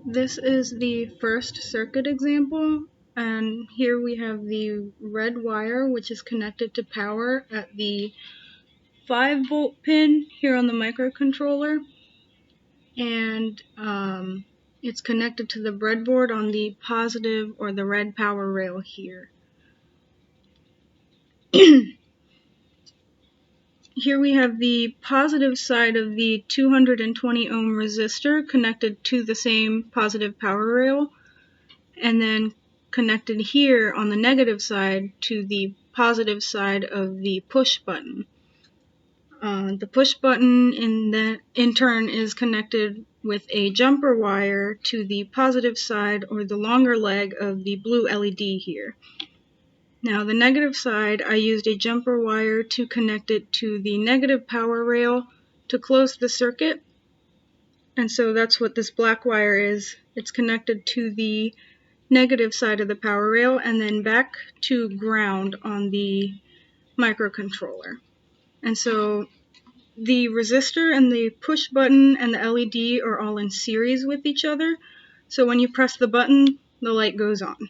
This is the first circuit example, and here we have the red wire which is connected to power at the 5-volt pin here on the microcontroller, and it's connected to the breadboard on the positive or the red power rail here. Here we have the positive side of the 220 ohm resistor connected to the same positive power rail, and then connected here on the negative side to the positive side of the push button. The push button in turn is connected with a jumper wire to the positive side or the longer leg of the blue LED here. Now the negative side, I used a jumper wire to connect it to the negative power rail to close the circuit, and so that's what this black wire is. It's connected to the negative side of the power rail and then back to ground on the microcontroller. And so the resistor and the push button and the LED are all in series with each other, so when you press the button, the light goes on.